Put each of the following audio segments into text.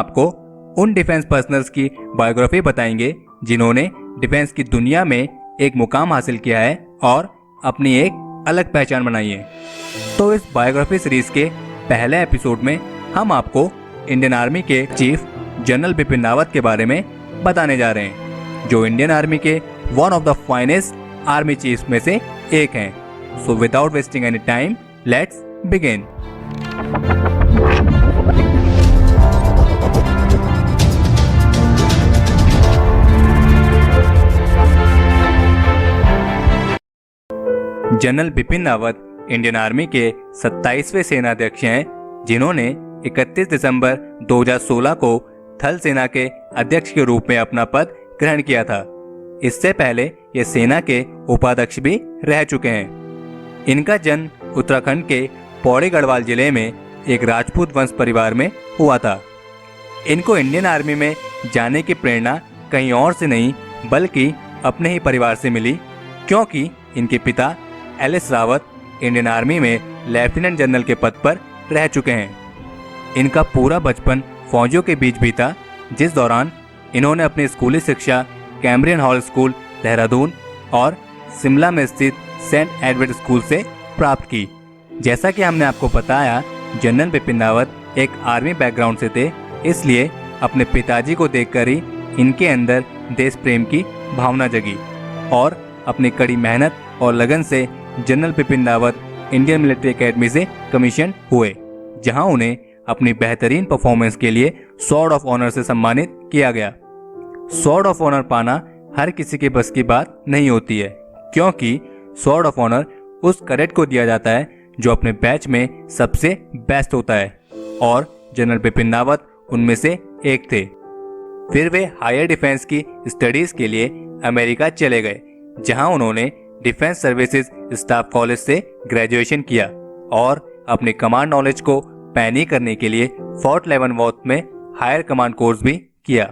आपको उन defence personnels की बायोग्राफी बताएंगे जिन्होंने डिफेंस की दुनिया में एक मुकाम हासिल किया है और अपनी एक अलग पहचान बनाई है। तो इस बायोग्राफी सीरीज के पहले एपिसोड में हम आपको इंडियन आर्मी के चीफ जनरल बिपिन रावत के बारे में बताने जा रहे हैं, जो इंडियन आर्मी के one of the finest army chiefs में से एक हैं। So without wasting any time, let's begin. General Bipin Rawat Indian army के 27वें सेनाध्यक्ष हैं, जिन्होंने 31 दिसंबर 2016 को थल सेना के अध्यक्ष के रूप में अपना पद ग्रहण किया था। इससे पहले ये सेना के उपाध्यक्ष भी रह चुके हैं। इनका जन्म उत्तराखंड के पौड़ी गढ़वाल जिले में एक राजपूत वंश परिवार में हुआ था। इनको इंडियन आर्मी में जाने की प्रेरणा कहीं और से नहीं बल्कि अपने ही परिवार से मिली, क्योंकि इनके पिता एलिस रावत इंडियन आर्मी में लेफ्टिनेंट जनरल के पद पर रह चुके हैं। इनका पूरा बचपन फौजियों के बीच बीता, जिस दौरान इन्होंने अपनी स्कूली शिक्षा कैम्ब्रियन हॉल स्कूल देहरादून और शिमला में स्थित सेंट एडवर्ड स्कूल से प्राप्त की। जैसा कि हमने आपको बताया, जनरल बिपिन रावत एक आर्मी बैकग्राउंड से थे, इसलिए अपने पिताजी को देखकर ही इनके अंदर देश प्रेम की भावना जगी और अपनी कड़ी मेहनत और लगन से general Bipin Rawat Indian military academy से कमीशन हुए, जहां उन्हें अपनी बेहतरीन परफॉर्मेंस के लिए स्वॉर्ड ऑफ ऑनर से सम्मानित किया गया। स्वॉर्ड ऑफ ऑनर पाना हर किसी के बस की बात नहीं होती है, क्योंकि स्वॉर्ड ऑफ ऑनर उस कैडेट को दिया जाता है जो अपने बैच में सबसे बेस्ट होता है, और जनरल बिपिन रावत उनमें से एक थे। फिर वे हायर डिफेंस की स्टडीज के लिए अमेरिका चले गए, जहां उन्होंने डिफेंस सर्विसेज स्टाफ कॉलेज से ग्रेजुएशन किया और अपने कमांड नॉलेज को पैनी करने के लिए फोर्ट लेवनवॉर्थ में हायर कमांड कोर्स भी किया।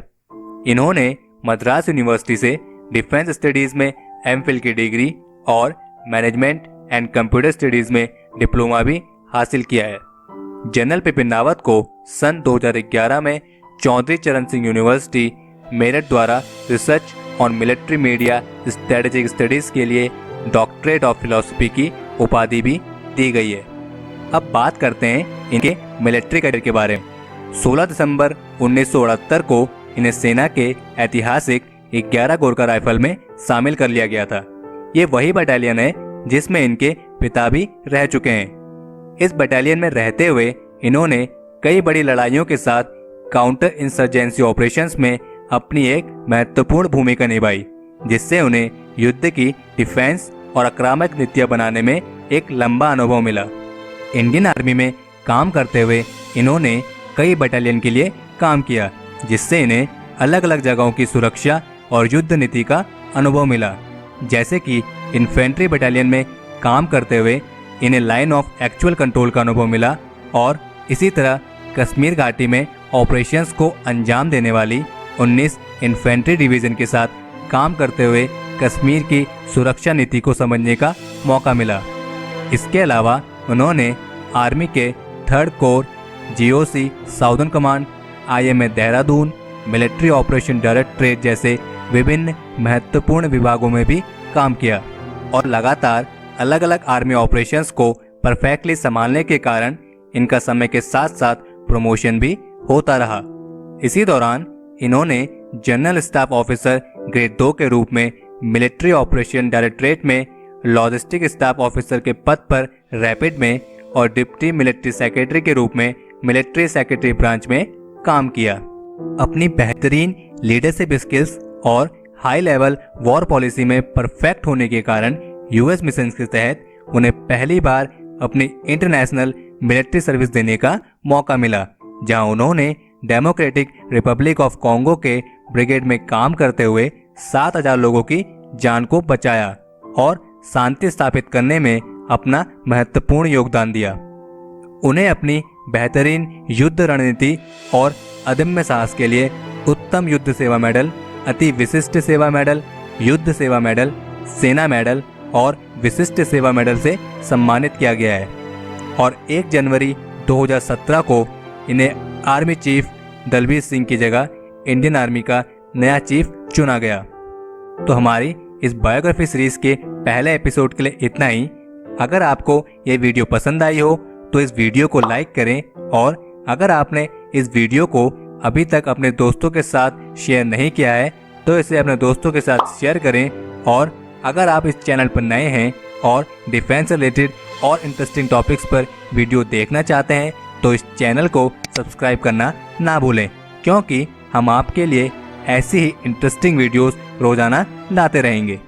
इन्होंने मद्रास यूनिवर्सिटी से डिफेंस स्टडीज में एमफिल की डिग्री और मैनेजमेंट एंड कंप्यूटर स्टडीज में डिप्लोमा भी हासिल किया है। जनरल बिपिन रावत को सन 2011 में चौधरी चरण सिंह यूनिवर्सिटी मेरठ द्वारा research on military media strategic studies के लिए डॉक्टरेट ऑफ फिलॉसफी की उपाधि भी दी गई है। अब बात करते हैं इनके मिलिट्री करियर के बारे में। 16 दिसंबर 1968 को इन्हें सेना के ऐतिहासिक 11 गोरखा राइफल में शामिल कर लिया गया था। ये वही बटालियन है जिसमें इनके पिता भी रह चुके हैं। इस बटालियन में रहते हुए इन्होंने कई बड़ी लड़ाइयों के साथ काउंटर इंसर्जेंसी ऑपरेशंस में अपनी एक महत्वपूर्ण भूमिका निभाई, जिससे उन्हें युद्ध की डिफेंस और आक्रामक नीतियां बनाने में एक लंबा अनुभव मिला। इंडियन आर्मी में काम करते हुए इन्होंने कई बटालियन के लिए काम किया, जिससे इन्हें अलग अलग जगहों की सुरक्षा और युद्ध नीति का अनुभव मिला। जैसे कि इन्फेंट्री बटालियन में काम करते हुए इन्हें लाइन ऑफ एक्चुअल कंट्रोल का अनुभव मिला, और इसी तरह कश्मीर घाटी में ऑपरेशंस को अंजाम देने वाली 19 इन्फेंट्री डिवीजन के साथ काम करते हुए कश्मीर की सुरक्षा नीति को समझने का मौका मिला। इसके अलावा उन्होंने आर्मी के 3rd core, GOC southern command, IMA Dehradun, military operation directorate जैसे विभिन्न महत्वपूर्ण विभागों में भी काम किया, और लगातार अलग अलग आर्मी ऑपरेशंस को परफेक्टली संभालने के कारण इनका समय के साथ साथ प्रमोशन भी होता रहा। इसी दौरान इन्होंने जनरल स्टाफ ऑफिसर ग्रेड 2 के रूप में मिलिट्री ऑपरेशन डायरेक्टरेट में लॉजिस्टिक स्टाफ ऑफिसर के पद पर रैपिड में और डिप्टी मिलिट्री सेक्रेटरी के रूप में मिलिट्री सेक्रेटरी ब्रांच में काम किया। अपनी बेहतरीन लीडरशिप स्किल्स और हाई लेवल वॉर पॉलिसी में परफेक्ट होने के कारण यूएस मिशन के तहत उन्हें पहली बार अपनी इंटरनेशनल मिलिट्री सर्विस देने का मौका मिला, जहां उन्होंने डेमोक्रेटिक रिपब्लिक ऑफ कॉन्गो के ब्रिगेड में काम करते हुए 7000 लोगों की जान को बचाया और शांति स्थापित करने में अपना महत्वपूर्ण योगदान दिया। उन्हें अपनी बेहतरीन युद्ध रणनीति और अदम्य साहस के लिए उत्तम युद्ध सेवा मेडल, अति विशिष्ट सेवा मेडल, युद्ध सेवा मेडल, सेना मेडल और विशिष्ट सेवा मेडल से सम्मानित किया गया है। और 1 जनवरी 2017 को इन्हें आर्मी चीफ दलबीर सिंह की जगह इंडियन आर्मी का नया चीफ चुना गया। तो हमारी इस बायोग्राफी सीरीज के पहले एपिसोड के लिए इतना ही। अगर आपको ये वीडियो पसंद आई हो तो इस वीडियो को लाइक करें, और अगर आपने इस वीडियो को अभी तक अपने दोस्तों के साथ शेयर नहीं किया है तो इसे अपने दोस्तों के साथ शेयर करें। और अगर आप इस चैनल पर नए हैं और डिफेंस रिलेटेड और इंटरेस्टिंग टॉपिक्स पर वीडियो देखना चाहते हैं तो इस चैनल को सब्सक्राइब करना ना भूलें, क्योंकि हम आपके लिए ऐसी ही इंटरेस्टिंग वीडियोस रोजाना लाते रहेंगे।